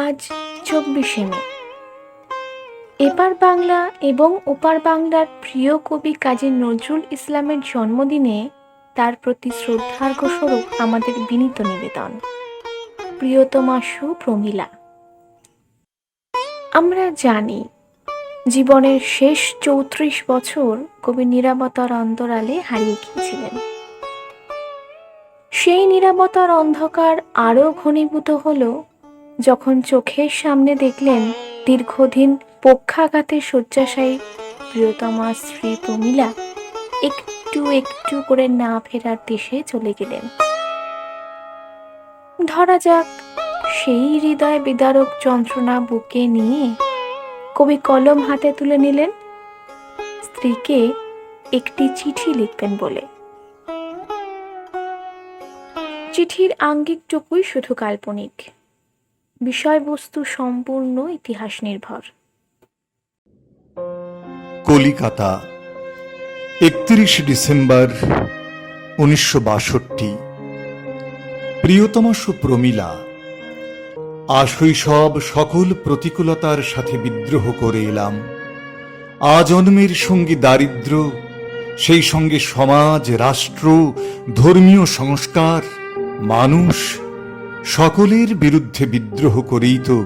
আজ ২৪শে মে। এপার বাংলা এবং ওপার বাংলার প্রিয় কবি কাজী নজরুল ইসলামের জন্মদিনে তার প্রতি শ্রদ্ধার্ঘ্যস্বরূপ আমাদের বিনীত নিবেদন। প্রিয়তমা সুপ্রমীলা। আমরা জানি জীবনের শেষ ৩৪ বছর কবি নীরবতার অন্তরালে হারিয়ে গিয়েছিলেন। সেই নীরবতার অন্ধকার আরও ঘনীভূত হলো যখন চোখের সামনে দেখলেন দীর্ঘদিন পক্ষাঘাতে শয্যাশায়ী প্রিয়তমা শ্রী প্রমীলা একটু একটু করে না ফেরার দেশে চলে গেলেন। ধরা যাক সেই হৃদয় বিদারক যন্ত্রণা বুকে নিয়ে কবি কলম হাতে তুলে নিলেন স্ত্রীকে একটি চিঠি লিখবেন বলে। চিঠির আঙ্গিকটুকুই শুধু কাল্পনিক, বিষয়বস্তু সম্পূর্ণ ইতিহাস নির্ভর। কলিকাতা, ৩১ ডিসেম্বর ১৯৬২। প্রিয়তমা সুপ্রমীলা, আশৈশব সকল প্রতিকূলতার সাথে বিদ্রোহ করে এলাম। আজন্মের সঙ্গে দারিদ্র, সেই সঙ্গে সমাজ, রাষ্ট্র, ধর্মীয় সংস্কার, মানুষ সকলের বিরুদ্ধে বিদ্রোহ করেই তো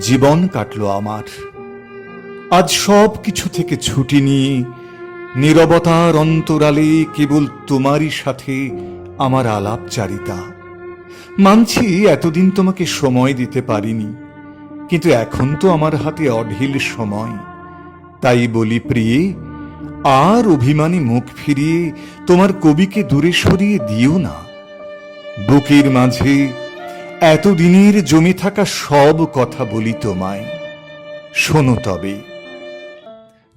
জীবন কাটল আমার। আজ সব কিছু থেকে ছুটি নিয়ে নীরবতার অন্তরালে কেবল তোমারই সাথে আমার আলাপচারিতা। মানছি এতদিন তোমাকে সময় দিতে পারিনি, কিন্তু এখন তো আমার হাতে অঢেল সময়। তাই বলি প্রিয়ে, আর অভিমানী মুখ ফিরিয়ে তোমার কবিকে দূরে সরিয়ে দিও না। বুকের মাঝে এতদিনের জমে থাকা সব কথা বলি তোমায়, শোনো তবে।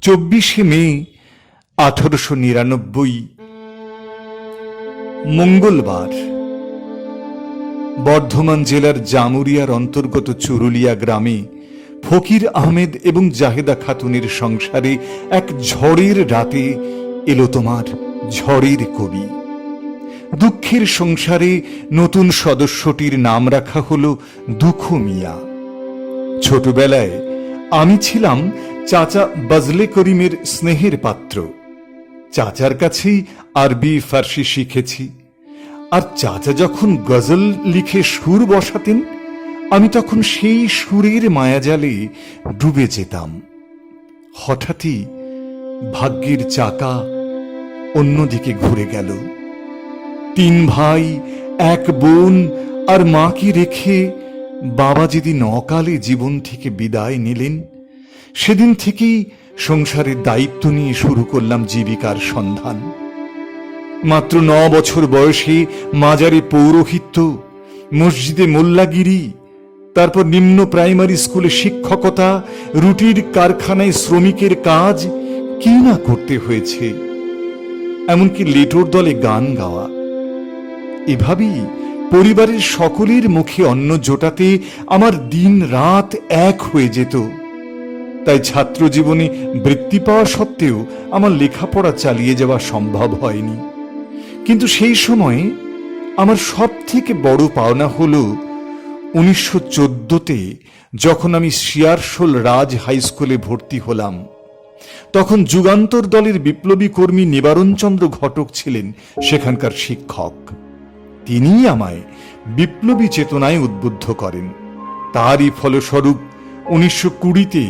২৪শে মে ১৮৯৯, মঙ্গলবার, বর্ধমান জেলার জামুরিয়ার অন্তর্গত চুরুলিয়া গ্রামে ফকির আহমেদ এবং জাহেদা খাতুনের সংসারে এক ঝড়ের রাতে এলো তোমার ঝড়ের কবি। দুঃখের সংসারে নতুন সদস্যটির নাম রাখা হলো দুঃখ মিয়া। ছোটবেলায় আমি ছিলাম চাচা বজলে করিমের স্নেহের পাত্র। চাচার কাছেই আরবি ফার্সি শিখেছি, আর চাচা যখন গজল লিখে সুর বসাতেন, আমি তখন সেই সুরের মায়াজালে ডুবে যেতাম। হঠাৎই ভাগ্যের চাকা অন্যদিকে ঘুরে গেল। ৩ ভাই, ১ বোন আর মাকে রেখে বাবা যেদিন অকালে জীবন থেকে বিদায় নিলেন, সেদিন থেকেই সংসারের দায়িত্ব নিয়ে শুরু করলাম জীবিকার সন্ধান। মাত্র ৯ বছর বয়সে মাজারে পৌরোহিত্য, মসজিদে মোল্লাগিরি, তারপর নিম্ন প্রাইমারি স্কুলে শিক্ষকতা, রুটির কারখানায় শ্রমিকের কাজ, কি না করতে হয়েছে, এমনকি লেটোর দলে গান গাওয়া। এভাবেই পরিবারের সকলের মুখে অন্ন জোটাতে আমার দিন রাত এক হয়ে যেত। তাই ছাত্র জীবনে বৃত্তি পাওয়া সত্ত্বেও আমার লেখাপড়া চালিয়ে যাওয়া সম্ভব হয়নি। কিন্তু সেই সময়ে আমার সব থেকে বড় পাওনা হল ১৯১৪তে যখন আমি শিয়ারশোল রাজ হাই স্কুলে ভর্তি হলাম। তখন যুগান্তর দলের বিপ্লবী কর্মী নিবারণচন্দ্র ঘটক ছিলেন সেখানকার শিক্ষক। তিনিই আমায় বিপ্লবী চেতনায় উদ্বুদ্ধ করেন। তারই ফলস্বরূপ ১৯২০তে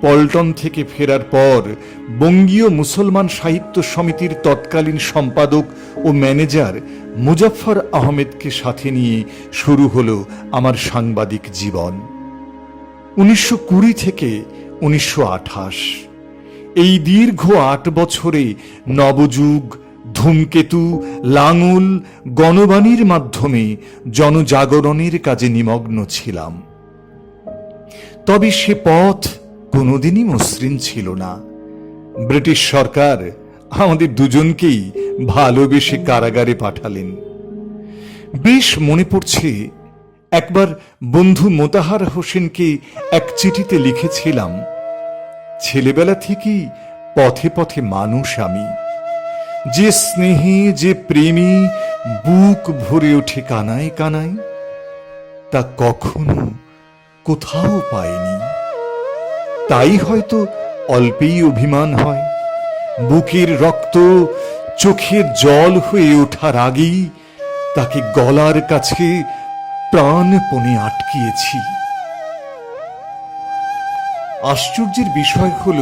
পল্টন থেকে ফেরার পর বঙ্গীয় মুসলমান সাহিত্য সমিতির তৎকালীন সম্পাদক ও ম্যানেজার মুজাফফর আহমেদকে সাথে নিয়ে শুরু হলো আমার সাংবাদিক জীবন। ১৯২০ থেকে ১৯২৮, এই দীর্ঘ ৮ বছরে নবযুগ, ধূমকেতু, লাঙল, গণবাণীর মাধ্যমে জনজাগরণের কাজে নিমগ্ন ছিলাম। তবে সে পথ কোনোদিনই মসৃণ ছিল না। ব্রিটিশ সরকার আমাদের দুজনকেই ভালোবেসে কারাগারে পাঠালেন। বেশ মনে পড়ছে, একবার বন্ধু মোতাহার হোসেনকে এক চিঠিতে লিখেছিলাম, ছেলেবেলা থেকেই পথে পথে মানুষ আমি, যে স্নেহে যে প্রেমে বুক ভরে ওঠে কানায় কানায়, তা কখনো কোথাও পাইনি। তাই হয়তো অল্পেই অভিমান হয়। বুকের রক্ত চোখে জল হয়ে ওঠার আগেই তাকে গলার কাছে প্রাণপণে আটকিয়েছি। আশ্চর্যের বিষয় হল,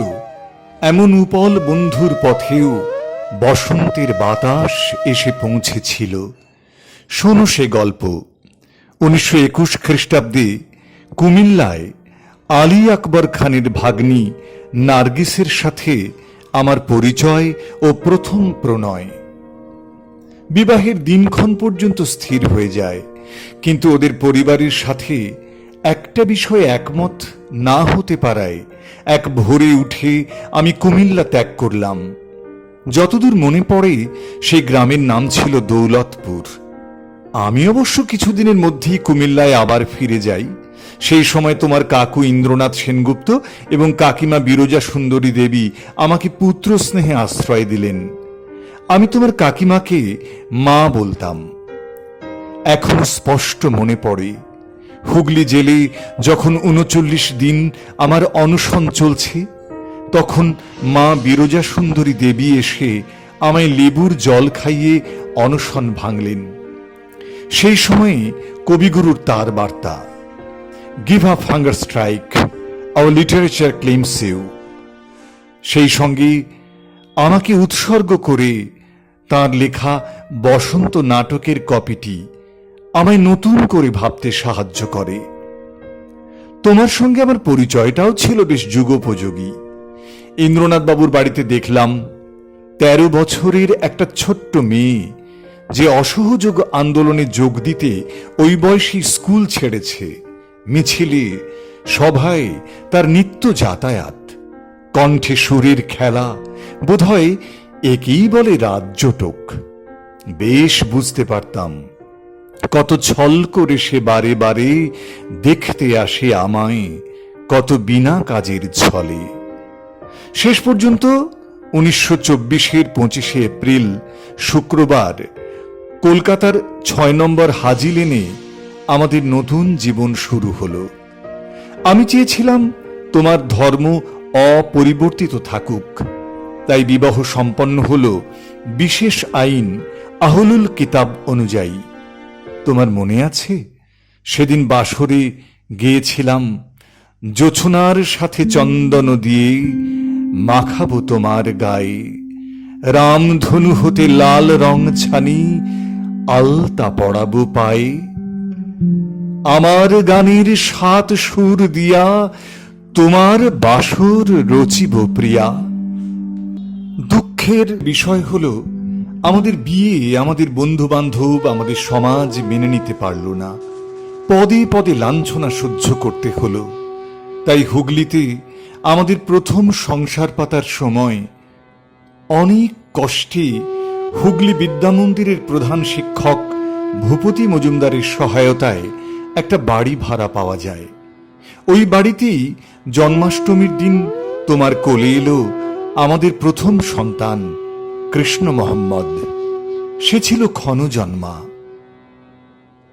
এমন উপল বন্ধুর পথেও বসন্তের বাতাস এসে পৌঁছেছিল। শোনো সে গল্প। 1921 খ্রিস্টাব্দে কুমিল্লায় আলী আকবর খানের ভাগ্নি নার্গিসের সাথে আমার পরিচয় ও প্রথম প্রণয়। বিবাহের দিনক্ষণ পর্যন্ত স্থির হয়ে যায়, কিন্তু ওদের পরিবারের সাথে একটা বিষয়ে একমত না হতে পারায় এক ভোরে উঠে আমি কুমিল্লা ত্যাগ করলাম। যতদূর মনে পড়ে সেই গ্রামের নাম ছিল দৌলতপুর। আমি অবশ্য কিছুদিনের মধ্যেই কুমিল্লায় আবার ফিরে যাই। সেই সময় তোমার কাকু ইন্দ্রনাথ সেনগুপ্ত এবং কাকিমা বিরজা সুন্দরী দেবী আমাকে পুত্র স্নেহে আশ্রয় দিলেন। আমি তোমার কাকিমাকে মা বলতাম। এখনো স্পষ্ট মনে পড়ে, হুগলি জেলে যখন 39 দিন আমার অনশন চলছে, তখন মা বিরজা সুন্দরী দেবী এসে আমায় লেবুর জল খাইয়ে অনশন ভাঙলেন। সেই সময়ে কবিগুরুর তার বার্তা, give up hunger strike, our literature claims you. সেই সঙ্গে আমাকে উৎসর্গ করে তার লেখা বসন্ত নাটকের কপিটি আমায় নতুন করে ভাবতে সাহায্য করে। তোমার সঙ্গে আমার পরিচয়টাও ছিল বেশ যুগোপযোগী। ইন্দ্রনাথ বাবুর বাড়িতে দেখলাম 13 বছরের একটা ছোট্ট মেয়ে, যে অসহযোগ আন্দোলনে যোগ দিতে ওই বয়সী স্কুল ছেড়েছে। মিছিলে, সভায় তার নিত্য যাতায়াত, কণ্ঠে সুরের খেলা, বোধহয় একেই বলে রাজ্যটক। বেশ বুঝতে পারতাম কত ছল করে সে বারে বারে দেখতে আসে আমায়, কত বিনা কাজের ছলে। শেষ পর্যন্ত 1924-এর 25শে এপ্রিল শুক্রবার কলকাতার 6 নম্বর হাজি লেনে আমাদের নতুন জীবন শুরু হলো। আমি চেয়েছিলাম তোমার ধর্ম অপরিবর্তিত থাকুক, তাই বিবাহ সম্পন্ন হল বিশেষ আইন আহলুল কিতাব অনুযায়ী। তোমার মনে আছে সেদিন বাসরে গেয়েছিলাম, জোছনার সাথে চন্দন দিয়ে মাখাবো তোমার গায়ে, রামধনু হতে লাল রং ছানি আলতা পড়াবো পায়ে, আমার গানের 7 সুর দিয়া তোমার বাসর রচিব প্রিয়া। দুঃখের বিষয় হল, আমাদের বিয়ে আমাদের বন্ধু বান্ধব, আমাদের সমাজ মেনে নিতে পারল না। পদে পদে লাঞ্ছনা সহ্য করতে হলো। তাই হুগলিতে আমাদের প্রথম সংসার পাতার সময় অনেক কষ্টে হুগলি বিদ্যামন্দিরের প্রধান শিক্ষক ভূপতি মজুমদারের সহায়তায় একটা বাড়ি ভাড়া পাওয়া যায়। ওই বাড়িতেই জন্মাষ্টমীর দিন তোমার কোলে এলো আমাদের প্রথম সন্তান কৃষ্ণ মোহাম্মদ। সে ছিল ক্ষণজন্মা।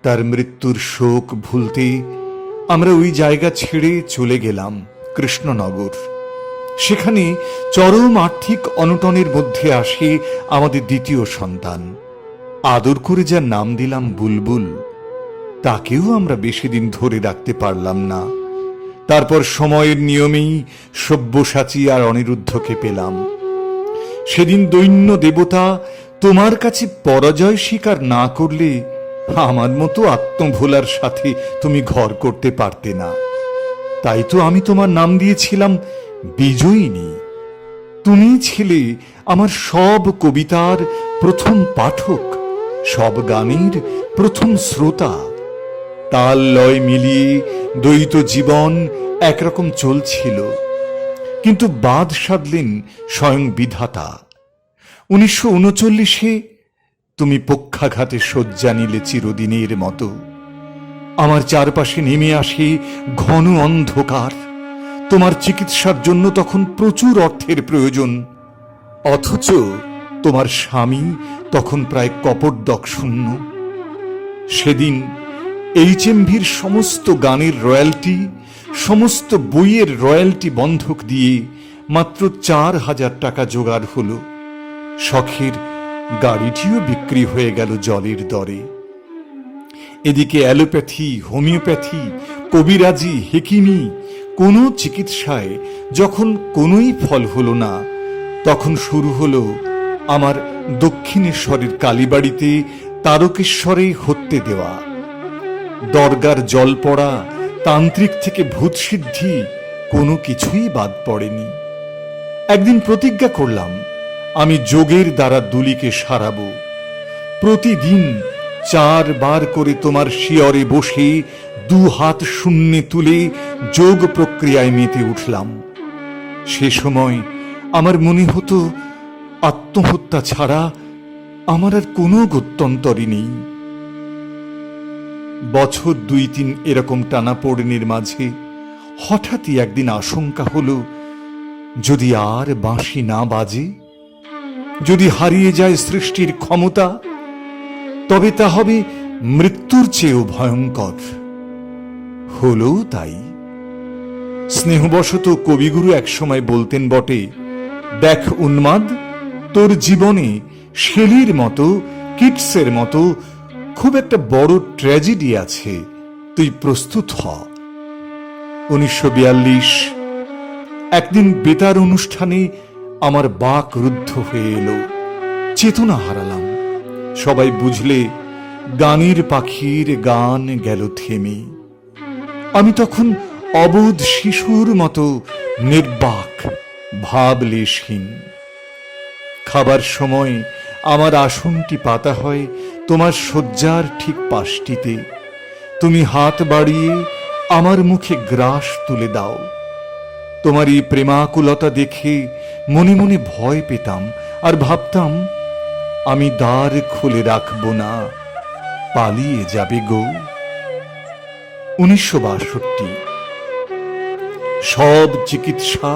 তার মৃত্যুর শোক ভুলতে আমরা ওই জায়গা ছেড়ে চলে গেলাম কৃষ্ণনগর। সেখানে চরম আর্থিক অনটনের মধ্যে আসে আমাদের দ্বিতীয় সন্তান। আদর করে যার নাম দিলাম বুলবুল, তাকেও আমরা বেশি দিন ধরে রাখতে পারলাম না। তারপর সময়ের নিয়মেই সব্যসাচী আর অনিরুদ্ধকে পেলাম। সেদিন দৈন্য দেবতা তোমার কাছে পরাজয় স্বীকার না করলে আমার মতো আত্মভোলার সাথে তুমি ঘর করতে পারতে না। তাই তো আমি তোমার নাম দিয়েছিলাম বিজয়িনী। তুমি ছিলে আমার সব কবিতার প্রথম পাঠক, সব গানের প্রথম শ্রোতা। তাল লয় মিলিয়ে দ্বৈত জীবন একরকম চলছিল, কিন্তু বাদ সাধলেন স্বয়ং বিধাতা। 1939-এ তুমি পক্ষাঘাতে শয্যা নিলে চিরদিনের মতো। আমার চারপাশে নেমে আসে ঘন অন্ধকার। তোমার চিকিৎসার জন্য তখন প্রচুর অর্থের প্রয়োজন, অথচ তোমার স্বামী তখন প্রায় কপর্দক শূন্য। সেদিন HMVর সমস্ত গানের রয়্যালটি সমস্ত বইয়ের রয়্যালটি বন্ধক দিয়ে মাত্র 4,000 টাকা জোগাড় হলো। শখের গাড়িটিও বিক্রি হয়ে গেল জলের দরে। এদিকে অ্যালোপ্যাথি, হোমিওপ্যাথি, কবিরাজি, হেকিমি, কোনো চিকিৎসায় যখন কোনোই ফল হলো না, তখন শুরু হলো আমার দক্ষিণেশ্বরের কালীবাড়িতে তারকেশ্বরে হত্যে দেওয়া। দরগার জল পড়া, তান্ত্রিক থেকে ভূত সিদ্ধি, কোনো কিছুই বাদ পড়েনি। একদিন প্রতিজ্ঞা করলাম, আমি যোগের দ্বারা দুলিকে সারাবো। প্রতিদিন 4 বার করে তোমার শিয়রে বসে 2 হাত শূন্যে তুলে যোগ প্রক্রিয়ায় মেতে উঠলাম। সে সময় আমার মনে হতো আত্মহত্যা ছাড়া আমার আর কোনো গত্যন্তরই নেই। বছর 2-3 এরকম টানাপোড়েনের মাঝে হঠাৎই একদিন আশঙ্কা হলো, যদি আর বাঁশি না বাজে, যদি হারিয়ে যায় সৃষ্টির ক্ষমতা, তবে তা হবে মৃত্যুর চেয়েও ভয়ঙ্কর। হলো তাই। স্নেহবশত কবিগুরু একসময় বলতেন বটে, দেখ উন্মাদ, তোর জীবনে শেলির মতো, কিটসের মতো খুব একটা বড় ট্র্যাজেডি আছে, তুই প্রস্তুত হ। 1942 একদিন বেতার অনুষ্ঠানে আমার বাক রুদ্ধ হয়ে এলো, চেতনা হারালাম। সবাই বুঝলে গানের পাখির গান গেল থেমে। আমি তখন অবোধ শিশুর মতো নির্বাক, ভাবলেশহীন। খাবার সময় আমার আসনটি পাতা হয় তোমার শয্যার ঠিক পাশটিতে। তুমি হাত বাড়িয়ে আমার মুখে গ্রাস তুলে দাও। তোমার এই প্রেমাকুলতা দেখে মনে মনে ভয় পেতাম, আর ভাবতাম আমি দ্বার খুলে রাখব না, পালিয়ে যাবে গো। 1962 সব চিকিৎসা,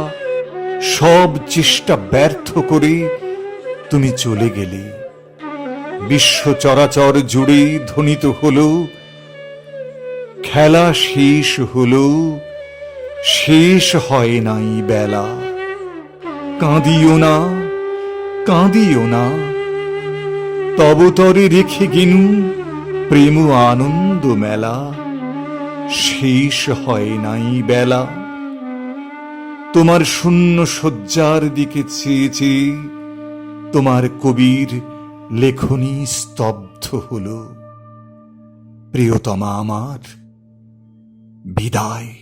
সব চেষ্টা ব্যর্থ করে তুমি চলে গেলে। বিশ্ব চরাচর জুড়ে ধ্বনিত হলো, খেলা শেষ হলো, শেষ হয় নাই বেলা। কাঁদিও না, কাঁদিও না, তবতরে রেখে গেনু প্রেম আনন্দ মেলা। শেষ হয় নাই বেলা। তোমার শূন্য শয্যার দিকে চেয়ে চেয়ে তোমার কবির লেখনী স্তব্ধ হল। প্রিয়তমা আমার, বিদায়।